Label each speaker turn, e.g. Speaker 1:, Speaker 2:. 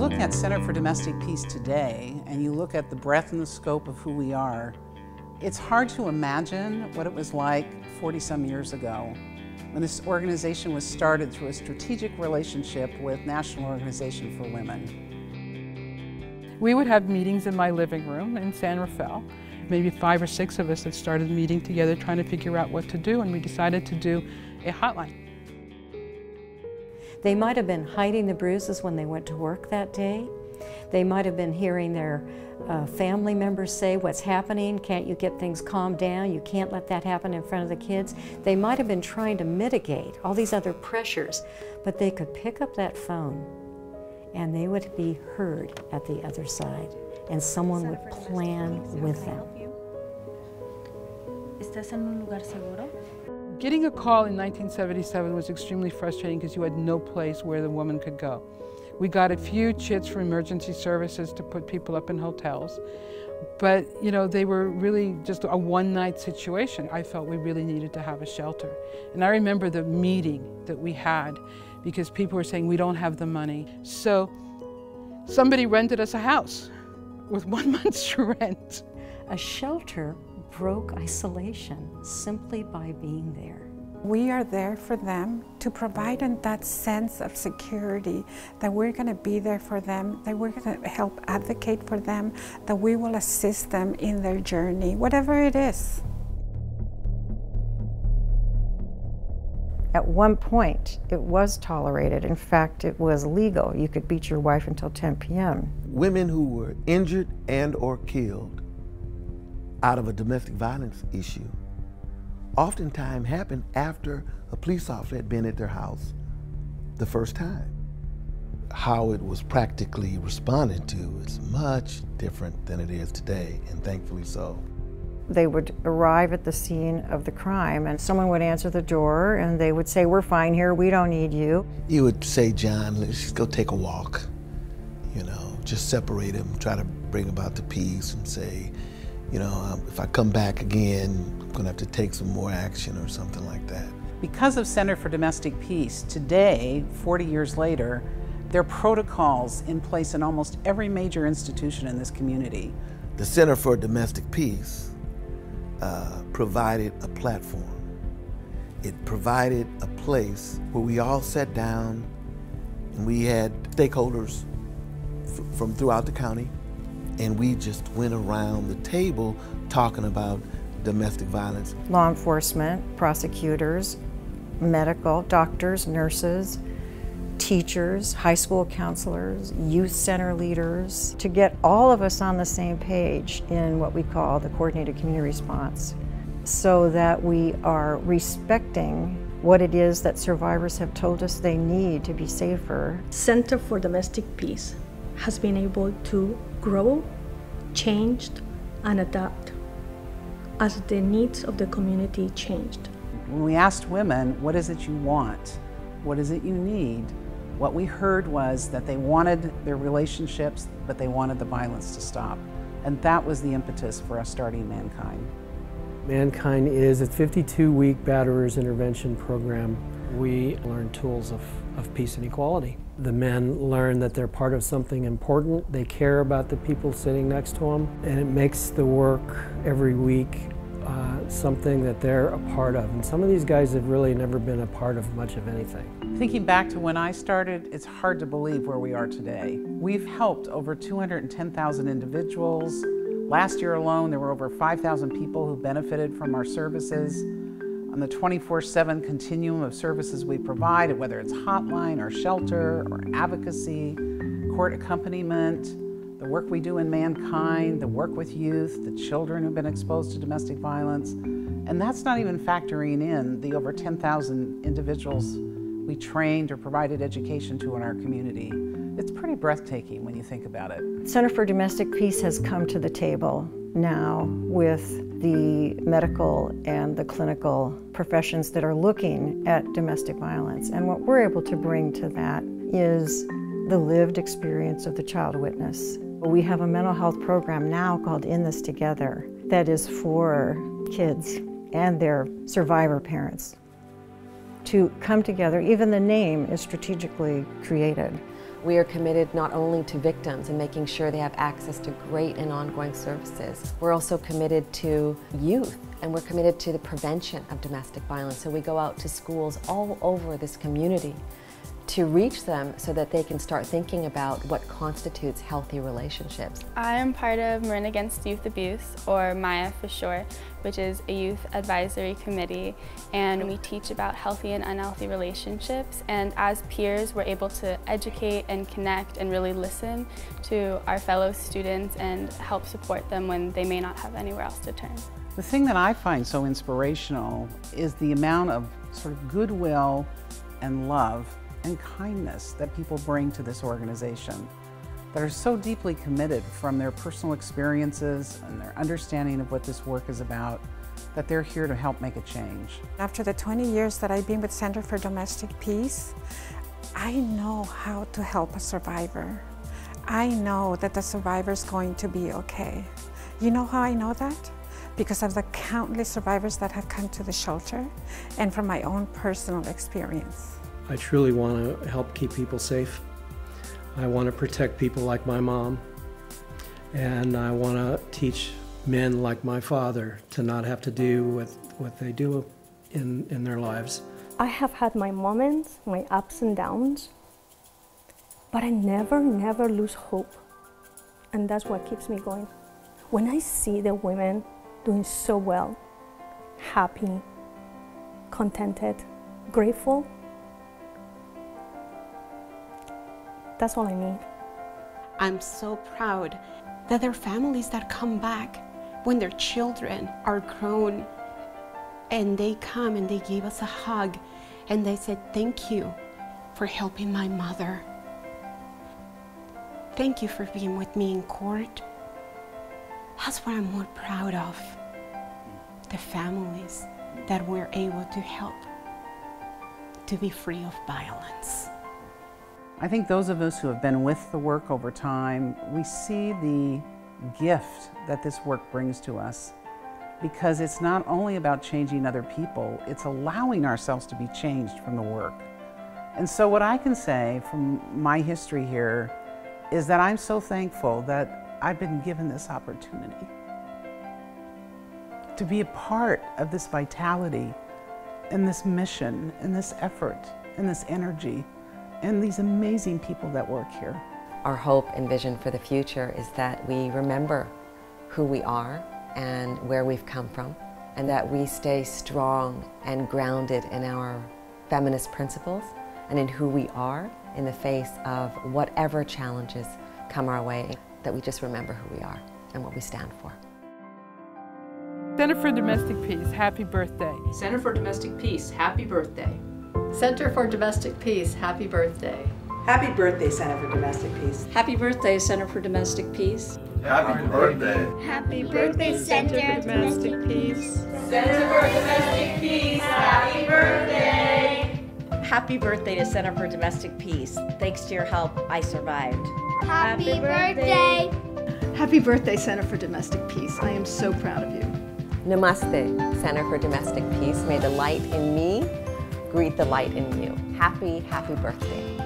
Speaker 1: look at Center for Domestic Peace today, and you look at the breadth and the scope of who we are, it's hard to imagine what it was like 40-some years ago when this organization was started through a strategic relationship with National Organization for Women.
Speaker 2: We would have meetings in my living room in San Rafael. Maybe 5 or 6 of us had started meeting together trying to figure out what to do, and we decided to do a hotline.
Speaker 3: They might have been hiding the bruises when they went to work that day. They might have been hearing their family members say, "What's happening? Can't you get things calmed down? You can't let that happen in front of the kids." They might have been trying to mitigate all these other pressures, but they could pick up that phone and they would be heard at the other side, and someone would plan with them.
Speaker 4: ¿Estás en un lugar seguro?
Speaker 2: Getting a call in 1977 was extremely frustrating because you had no place where the woman could go. We got a few chits from emergency services to put people up in hotels, but you know, they were really just a one-night situation. I felt we really needed to have a shelter. And I remember the meeting that we had because people were saying we don't have the money. So somebody rented us a house with 1 month's rent.
Speaker 3: A shelter broke isolation simply by being there.
Speaker 5: We are there for them to provide them that sense of security, that we're going to be there for them, that we're going to help advocate for them, that we will assist them in their journey, whatever it is.
Speaker 6: At one point, it was tolerated. In fact, it was legal. You could beat your wife until 10 p.m.
Speaker 7: Women who were injured and or killed out of a domestic violence issue oftentimes happened after a police officer had been at their house the first time. How it was practically responded to is much different than it is today, and thankfully so.
Speaker 6: They would arrive at the scene of the crime and someone would answer the door and they would say, "We're fine here, we don't need you."
Speaker 7: You would say, "John, let's just go take a walk." You know, just separate them, try to bring about the peace and say, you know, if I come back again, I'm gonna have to take some more action or something like that.
Speaker 1: Because of Center for Domestic Peace, today, 40 years later, there are protocols in place in almost every major institution in this community.
Speaker 7: The Center for Domestic Peace provided a platform. It provided a place where we all sat down and we had stakeholders from throughout the county, and we just went around the table talking about domestic violence.
Speaker 6: Law enforcement, prosecutors, medical, doctors, nurses, teachers, high school counselors, youth center leaders, to get all of us on the same page in what we call the coordinated community response, so that we are respecting what it is that survivors have told us they need to be safer.
Speaker 4: Center for Domestic Peace has been able to grow, changed, and adapt as the needs of the community changed.
Speaker 1: When we asked women, what is it you want? What is it you need? What we heard was that they wanted their relationships, but they wanted the violence to stop. And that was the impetus for us starting Mankind.
Speaker 8: Mankind is a 52-week batterers intervention program. We learn tools of peace and equality. The men learn that they're part of something important. They care about the people sitting next to them, and it makes the work every week something that they're a part of. And some of these guys have really never been a part of much of anything.
Speaker 1: Thinking back to when I started, it's hard to believe where we are today. We've helped over 210,000 individuals. Last year alone, there were over 5,000 people who benefited from our services. On the 24/7 continuum of services we provide, whether it's hotline or shelter or advocacy, court accompaniment, the work we do in Mankind, the work with youth, the children who've been exposed to domestic violence, and that's not even factoring in the over 10,000 individuals we trained or provided education to in our community. It's pretty breathtaking when you think about it.
Speaker 6: Center for Domestic Peace has come to the table now with the medical and the clinical professions that are looking at domestic violence. And what we're able to bring to that is the lived experience of the child witness. We have a mental health program now called In This Together that is for kids and their survivor parents to come together. Even the name is strategically created
Speaker 9: We are committed not only to victims and making sure they have access to great and ongoing services, we're also committed to youth, and we're committed to the prevention of domestic violence. So we go out to schools all over this community to reach them so that they can start thinking about what constitutes healthy relationships.
Speaker 10: I am part of Marin Against Youth Abuse, or MAYA for short, which is a youth advisory committee, and we teach about healthy and unhealthy relationships, and as peers we're able to educate and connect and really listen to our fellow students and help support them when they may not have anywhere else to turn.
Speaker 1: The thing that I find so inspirational is the amount of sort of goodwill and love and kindness that people bring to this organization, that are so deeply committed from their personal experiences and their understanding of what this work is about, that they're here to help make a change.
Speaker 5: After the 20 years that I've been with Center for Domestic Peace, I know how to help a survivor. I know that the survivor's going to be okay. You know how I know that? Because of the countless survivors that have come to the shelter and from my own personal experience.
Speaker 8: I truly want to help keep people safe. I want to protect people like my mom, and I want to teach men like my father to not have to do what they do in their lives.
Speaker 4: I have had my moments, my ups and downs, but I never lose hope. And that's what keeps me going. When I see the women doing so well, happy, contented, grateful, that's all I need.
Speaker 11: I'm so proud that there are families that come back when their children are grown, and they come and they give us a hug and they said, "Thank you for helping my mother. Thank you for being with me in court." That's what I'm more proud of, the families that we're able to help to be free of violence.
Speaker 1: I think those of us who have been with the work over time, we see the gift that this work brings to us, because it's not only about changing other people, it's allowing ourselves to be changed from the work. And so what I can say from my history here is that I'm so thankful that I've been given this opportunity to be a part of this vitality and this mission and this effort and this energy and these amazing people that work here.
Speaker 9: Our hope and vision for the future is that we remember who we are and where we've come from, and that we stay strong and grounded in our feminist principles and in who we are in the face of whatever challenges come our way, that we just remember who we are and what we stand for.
Speaker 2: Center for Domestic Peace, happy birthday.
Speaker 12: Center for Domestic Peace, happy birthday.
Speaker 13: Center for Domestic Peace, happy birthday.
Speaker 14: Happy birthday, Center for Domestic Peace.
Speaker 13: Happy birthday, Center for Domestic Peace.
Speaker 15: Happy birthday.
Speaker 16: Happy birthday, Center for Domestic Peace.
Speaker 17: Center for Domestic Peace, happy birthday.
Speaker 18: Happy birthday to Center for Domestic Peace. Thanks to your help, I survived.
Speaker 16: Happy birthday.
Speaker 13: Happy birthday, Center for Domestic Peace. I am so proud of you.
Speaker 9: Namaste, Center for Domestic Peace. May the light in me greet the light in you. Happy, happy birthday.